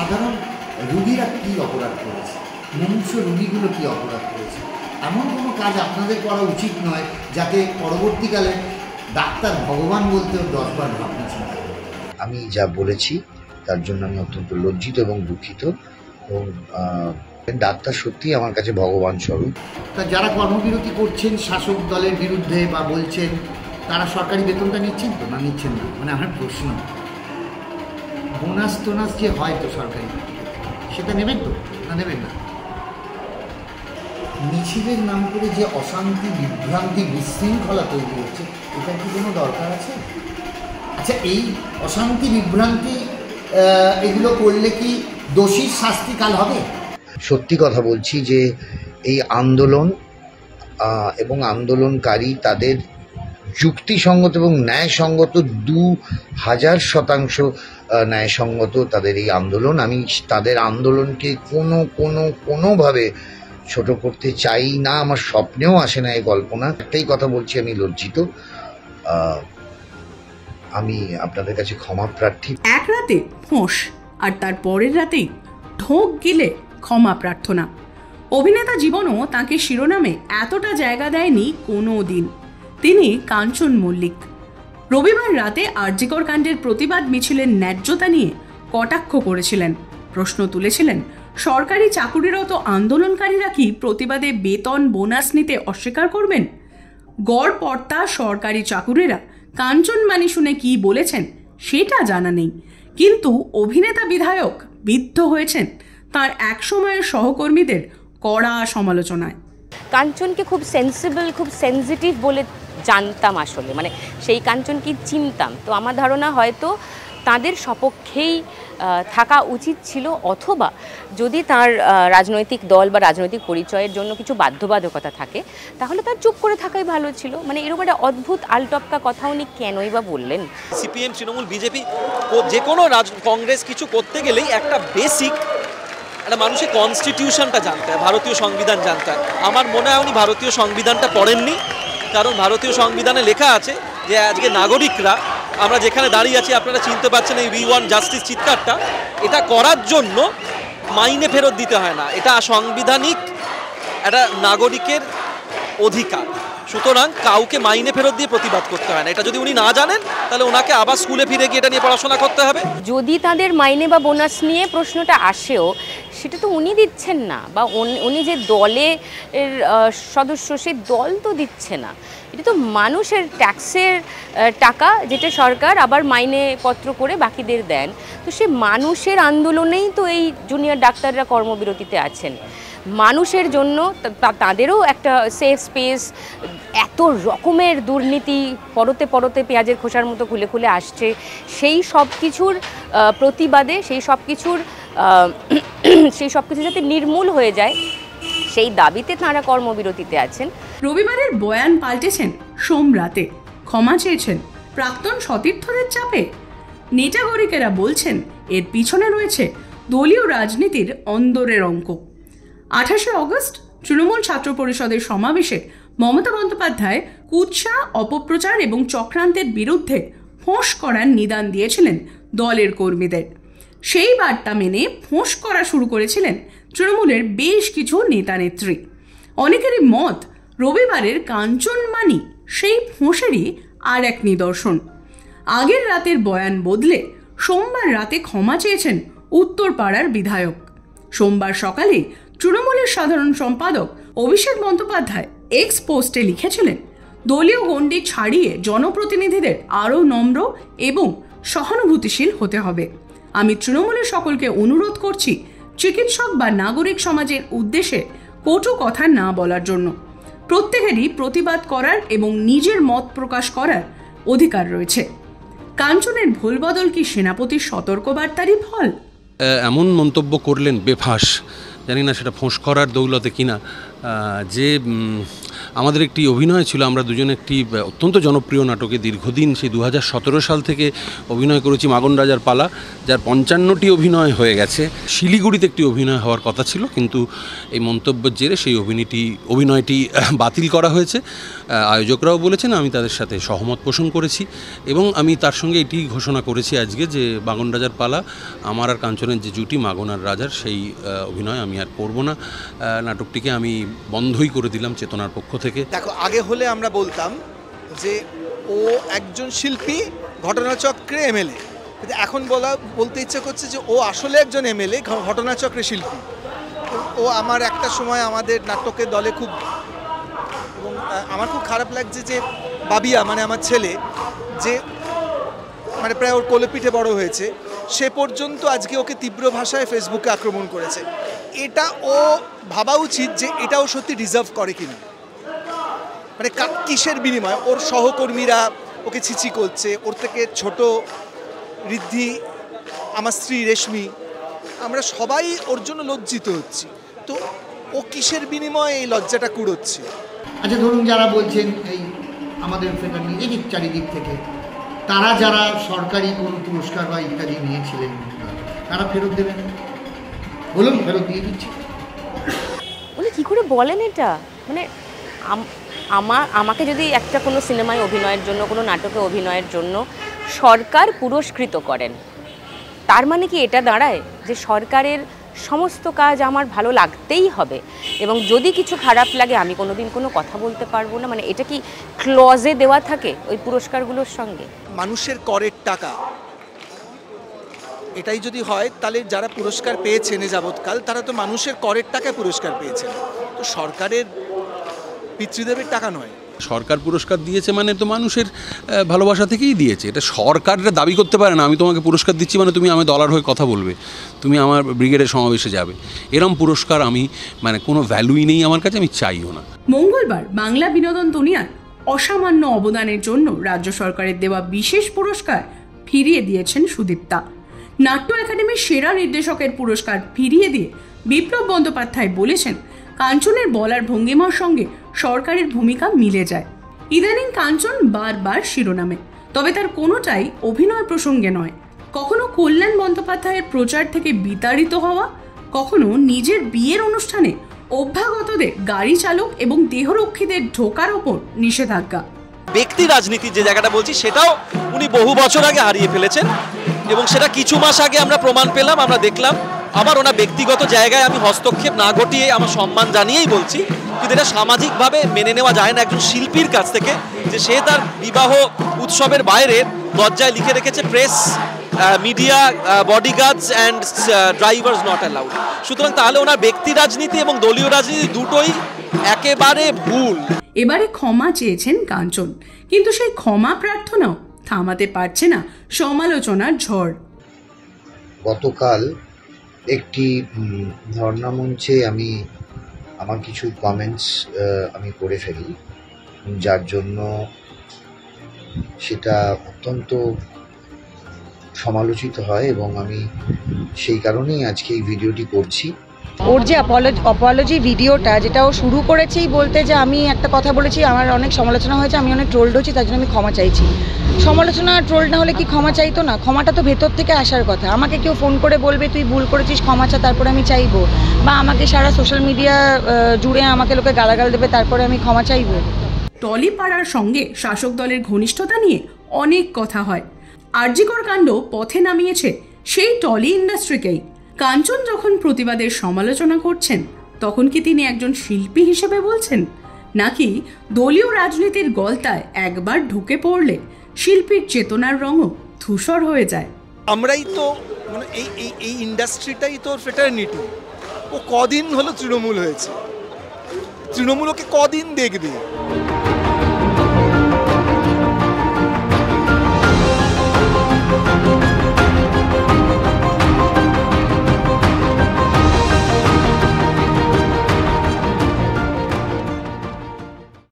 সাধারণ রুগীরা কী অপরাধ করেছে, মুমূর্ষ রুগীগুলো কী অপরাধ করেছে, এমন কোনো কাজ আপনাদের করা উচিত নয় যাতে পরবর্তীকালে ডাক্তার ভগবান বলতেও 10 বার ভাবনা চিন্তা করে। আমি যা বলেছি তার জন্য আমি অত্যন্ত লজ্জিত এবং দুঃখিত, এবং ডাক্তার সত্যিই আমার কাছে ভগবান স্বরূপ। তা যারা কর্মবিরতি করছেন শাসক দলের বিরুদ্ধে বা বলছেন, তারা সরকারি বেতনটা নিচ্ছেন তো না নিচ্ছেন না? মানে আমার প্রশ্ন, বোনাস টোনাস যে হয় তো সরকারি, সেটা নেবেন তো না নেবেন না? মিছিলের নাম করে যে অশান্তি, বিভ্রান্তি, বিশৃঙ্খলা তৈরি হচ্ছে, এটার কি কোনো দরকার আছে? আচ্ছা, এই অশান্তি বিভ্রান্তি এগুলো করলে কি দোষীর শাস্তি কাল হবে? সত্যি কথা বলছি যে এই আন্দোলন এবং আন্দোলনকারী তাদের যুক্তিসঙ্গত এবং ন্যায়সঙ্গত 2000% ন্যায়সঙ্গত তাদের এই আন্দোলন। আমি তাদের আন্দোলনকে কোনোভাবে ছোট করতে চাই না, আমার স্বপ্নেও আসে না এই কল্পনা। একটাই কথা বলছি, আমি লজ্জিত, আমি আপনাদের কাছে ক্ষমা প্রার্থী। এক রাতে ফোঁস আর তার পরের রাতেই ঢোক গিলে ক্ষমা প্রার্থনা। অভিনেতা জীবনও তাকে শিরোনামে এতটা জায়গা দেয়নি কোনো দিন। তিনি কাঞ্চন মল্লিক। রবিবার রাতে আরজিকর কাণ্ডের প্রতিবাদ মিছিলের ন্যায্যতা নিয়ে কটাক্ষ করেছিলেন, প্রশ্ন তুলেছিলেন সরকারি চাকুরিরত আন্দোলনকারীরা কি প্রতিবাদে বেতন বোনাস নিতে অস্বীকার করবেন? গড়পড়তা সরকারি চাকুরিরা কাঞ্চন মানি শুনে কি বলেছেন সেটা জানা নেই, কিন্তু অভিনেতা বিধায়ক বিদ্ধ হয়েছেন তার একসময়ের সহকর্মীদের কড়া সমালোচনায়। কাঞ্চনকে খুব সেন্সিবল, খুব সেন্সিটিভ বলে জানতাম আসলে, মানে সেই কাঞ্চনকে চিনতাম, তো আমার ধারণা হয়তো তাদের সপক্ষেই থাকা উচিত ছিল, অথবা যদি তার রাজনৈতিক দল বা রাজনৈতিক পরিচয়ের জন্য কিছু বাধ্যবাধকতা থাকে তাহলে তার চুপ করে থাকাই ভালো ছিল। মানে এরকম একটা অদ্ভুত আলটপকা কথা উনি কেনই বা বললেন? সিপিএম, তৃণমূল, বিজেপি, যে কোনো কংগ্রেস কিছু করতে গেলেই একটা বেসিক একটা মানুষের কনস্টিটিউশনটা জানতে হয়, ভারতীয় সংবিধান জানতে হয়। আমার মনে হয় উনি ভারতীয় সংবিধানটা পড়েননি, কারণ ভারতীয় সংবিধানে লেখা আছে যে আজকে নাগরিকরা, আমরা যেখানে দাঁড়িয়ে আছি আপনারা চিনতে পারছেন এই উই ওয়ান্ট জাস্টিস চিৎকারটা, এটা করার জন্য মাইনে ফেরত দিতে হয় না, এটা সাংবিধানিক একটা নাগরিকের অধিকার। সুতরাং কাউকে মাইনে ফেরত দিয়ে প্রতিবাদ করতে হয় না। এটা যদি উনি না জানেন তাহলে ওনাকে আবার স্কুলে ফিরে গিয়ে এটা নিয়ে পড়াশোনা করতে হবে। যদি তাদের মাইনে বা বোনাস নিয়ে প্রশ্নটা আসেও, সেটা তো উনি দিচ্ছেন না, বা উনি যে দলের সদস্য সেই দল তো দিচ্ছে না, এটা তো মানুষের ট্যাক্সের টাকা, যেটা সরকার আবার মাইনে পত্র করে বাকিদের দেন। তো সে মানুষের আন্দোলনেই তো এই জুনিয়র ডাক্তাররা কর্মবিরতিতে আছেন। মানুষের জন্য তাদেরও একটা সেফ স্পেস, এত রকমের দুর্নীতি পরতে পরতে পেঁয়াজের খোসার মতো খুলে খুলে আসছে, সেই সব কিছুর প্রতিবাদে, সেই সব কিছু যাতে নির্মূল হয়ে যায় সেই দাবিতে তাঁরা কর্মবিরতিতে আছেন। রবিবারের বয়ান পাল্টেছেন সোম রাতে, ক্ষমা চেয়েছেন প্রাক্তন সতীর্থদের চাপে। নেটাগরিকেরা বলছেন এর পিছনে রয়েছে দলীয় রাজনীতির অন্দরের অঙ্ক। 28 অগস্ট তৃণমূল ছাত্র পরিষদের সমাবেশে মমতা বন্দ্যোপাধ্যায় কুৎসা, অপপ্রচার এবং চক্রান্তের বিরুদ্ধে ফোঁস করার নিদান দিয়েছিলেন দলের কর্মীদের। সেই বার্তা মেনে ফোঁস করা শুরু করেছিলেন তৃণমূলের বেশ কিছু নেতা নেত্রী। অনেকেরই মত রবিবারের কাঞ্চন মানি সেই ফোঁসেরই আর এক নিদর্শন। আগের রাতের বয়ান বদলে সোমবার রাতে ক্ষমা চেয়েছেন উত্তরপাড়ার বিধায়ক। সোমবার সকালে তৃণমূলের সাধারণ সম্পাদক অভিষেক বন্দ্যোপাধ্যায় এক্স পোস্টে লিখেছিলেন, দলীয় গণ্ডি ছাড়িয়ে জনপ্রতিনিধিদের আরও নম্র এবং সহানুভূতিশীল হতে হবে। আমি তৃণমূলের সকলকে অনুরোধ করছি চিকিৎসক বা নাগরিক সমাজের উদ্দেশ্যে কটু কথা না বলার জন্য। প্রত্যেকেরই প্রতিবাদ করার এবং নিজের মত প্রকাশ করার অধিকার রয়েছে। কাঞ্চনের ভুলবদল কি সেনাপতির সতর্কবার্তারই ফল? এমন মন্তব্য করলেন বেফাঁস, জানি না সেটা ফোঁস করার দৌলতে কিনা, যে আমাদের একটি অভিনয় ছিল, আমরা দুজনে একটি অত্যন্ত জনপ্রিয় নাটকে দীর্ঘদিন সেই 2017 সাল থেকে অভিনয় করেছি, মাগন রাজার পালা, যার 55টি অভিনয় হয়ে গেছে। শিলিগুড়িতে একটি অভিনয় হওয়ার কথা ছিল, কিন্তু এই মন্তব্যের জেরে সেই অভিনয়টি বাতিল করা হয়েছে। আয়োজকরাও বলেছেন, আমি তাদের সাথে সহমত পোষণ করেছি এবং আমি তার সঙ্গে এটি ঘোষণা করেছি আজকে যে মাগন রাজার পালা, আমার আর কাঞ্চনের যে জুটি মাগন আর রাজার, সেই অভিনয় আমি আর করব না। নাটকটিকে আমি বন্ধই করে দিলাম চেতনার পক্ষ থেকে। দেখো, আগে হলে আমরা বলতাম যে ও একজন শিল্পী, ঘটনাচক্রে এমএলএ, কিন্তু এখন বলতে ইচ্ছে করছে যে ও আসলে একজন এমএলএ, ঘটনাচক্রে শিল্পী। ও আমার একটা সময় আমাদের নাটকের দলে খুব, এবং আমার খুব খারাপ লাগছে যে বাবিয়া মানে আমার ছেলে, যে মানে প্রায় ওর কোলেপিঠে বড় হয়েছে, সে পর্যন্ত আজকে ওকে তীব্র ভাষায় ফেসবুকে আক্রমণ করেছে। এটা ও ভাবা উচিত যে এটাও সত্যি ডিজার্ভ করে কিনা, মানে কিসের বিনিময়ে ওর সহকর্মীরা ওকে ছিছি করছে, ওর থেকে ছোট ঋদ্ধি, আমার স্ত্রী রেশমি, আমরা সবাই ওর জন্য লজ্জিত হচ্ছি। তো ও কিসের বিনিময়ে এই লজ্জাটা কুড়োচ্ছে? আচ্ছা, ধরুন যারা বলছেন এই আমাদের নিজেদের চারিদিক থেকে, তারা যারা সরকারি কোনো পুরস্কার বা ইত্যাদি নিয়েছিলেন, তারা ফেরত দেবেন? বলুন, ফেরত দিয়ে দিচ্ছি। উনি কী করে বলেন এটা? মানে আমাকে যদি একটা কোনো সিনেমায় অভিনয়ের জন্য, কোনো নাটকে অভিনয়ের জন্য সরকার পুরস্কৃত করেন, তার মানে কি এটা দাঁড়ায় যে সরকারের সমস্ত কাজ আমার ভালো লাগতেই হবে, এবং যদি কিছু খারাপ লাগে আমি কোনোদিন কোনো কথা বলতে পারবো না? মানে এটা কি ক্লজে দেওয়া থাকে ওই পুরস্কারগুলোর সঙ্গে? মানুষের করের টাকা, এটাই যদি হয় তাহলে যারা পুরস্কার পেয়েছেন এ যাবৎকাল, তারা তো মানুষের করের টাকায় পুরস্কার পেয়েছেন, তো সরকারের পিতৃদেবের টাকা নয়। সরকার পুরস্কার দিয়েছে মানে তো মানুষের ভালোবাসা থেকেই দিয়েছে। এটা সরকারটা দাবি করতে পারে না আমি তোমাকে পুরস্কার দিচ্ছি মানে তুমি আমার দলার হয়ে কথা বলবে, তুমি আমার ব্রিগেডের সমাবেশে যাবে। এরম পুরস্কার আমি মানে কোনো ভ্যালুই নেই আমার কাছে, আমি চাইও না। মঙ্গলবার বাংলা বিনোদন দুনিয়ার অসামান্য অবদানের জন্য রাজ্য সরকারের দেওয়া বিশেষ পুরস্কার ফিরিয়ে দিয়েছেন সুদীপ্তা। নাট্য একাডেমির সেরা নির্দেশকের পুরস্কার ফিরিয়ে দিয়ে বিপ্লব বন্দ্যোপাধ্যায় বলেছেন, কাঞ্চনের বলার ভঙ্গিমার সঙ্গে সরকারের ভূমিকা মিলে যায়। ইদানিং কাঞ্চন বারবার শিরোনামে, তবে তার কোনোটাই অভিনয় প্রসঙ্গে নয়। কখনো কল্যাণ বন্দ্যোপাধ্যায়ের প্রচার থেকে বিতাড়িত হওয়া, কখনো নিজের বিয়ের অনুষ্ঠানে অভ্যাগতদের গাড়ি চালক এবং দেহরক্ষীদের ঢোকার ওপর নিষেধাজ্ঞা। ব্যক্তি রাজনীতির যে জায়গাটা বলছি, সেটাও উনি বহু বছর আগে হারিয়ে ফেলেছেন, এবং সেটা কিছু মাস আগে আমরা প্রমাণ পেলাম, আমরা দেখলাম। আবার ওনার ব্যক্তিগত জায়গায় আমি হস্তক্ষেপ না ঘটিয়ে আমার সম্মান জানিয়েই বলছি, কিন্তু এটা সামাজিকভাবে মেনে নেওয়া যায় না একজন শিল্পীর কাছ থেকে, যে সে তার বিবাহ উৎসবের বাইরে দরজায় লিখে রেখেছে press, media, bodyguards and drivers not allowed. সুতরাং তাহলে ওনার ব্যক্তি রাজনীতি এবং দলীয় রাজনীতি দুটোই একেবারে ভুল। এবারে ক্ষমা চেয়েছেন কাঞ্চন, কিন্তু সেই ক্ষমা প্রার্থনাও থামাতে পারছে না সমালোচনার ঝড়। গতকাল একটি ধর্ণা মঞ্চে আমি আমার কিছু কমেন্টস আমি করে ফেলি, যার জন্য সেটা অত্যন্ত সমালোচিত হয়, এবং আমি সেই কারণেই আজকে এই ভিডিওটি করছি। ওর যে অপোলজি ভিডিওটা, যেটা ও শুরু করেছেই বলতে যে আমি একটা কথা বলেছি, আমার অনেক সমালোচনা হয়েছে, আমি অনেক ট্রোলড হয়েছি, তার জন্য আমি ক্ষমা চাইছি। সমালোচনা ট্রোল না হলে কি ক্ষমা চাইতো না? ক্ষমাটা তো ভেতর থেকে আসার কথা। আমাকে কেউ ফোন করে বলবে তুই ভুল করেছিস, ক্ষমা চা, তারপরে আমি চাইবো, বা আমাকে সারা সোশ্যাল মিডিয়া জুড়ে আমাকে লোকে গালাগাল দেবে, তারপরে আমি ক্ষমা চাইবো। টলিপাড়ার সঙ্গে শাসক দলের ঘনিষ্ঠতা নিয়ে অনেক কথা হয়। আরজিকর কাণ্ড পথে নামিয়েছে সেই টলি ইন্ডাস্ট্রিকেই। কাঞ্চন যখন প্রতিবাদের সমালোচনা করছেন, তখন কি তিনি একজন শিল্পী হিসেবে বলছেন, নাকি দলীয় রাজনীতির গলতায় একবার ঢুকে পড়লে শিল্পীর চেতনার রঙও ধূসর হয়ে যায়? আমরাই তো মানে এই ইন্ডাস্ট্রিটাই তো ফ্রেটার্নিটি। ও কদিন হলো তৃণমূল হয়েছে, তৃণমূল ওকে কদিন দেখবে?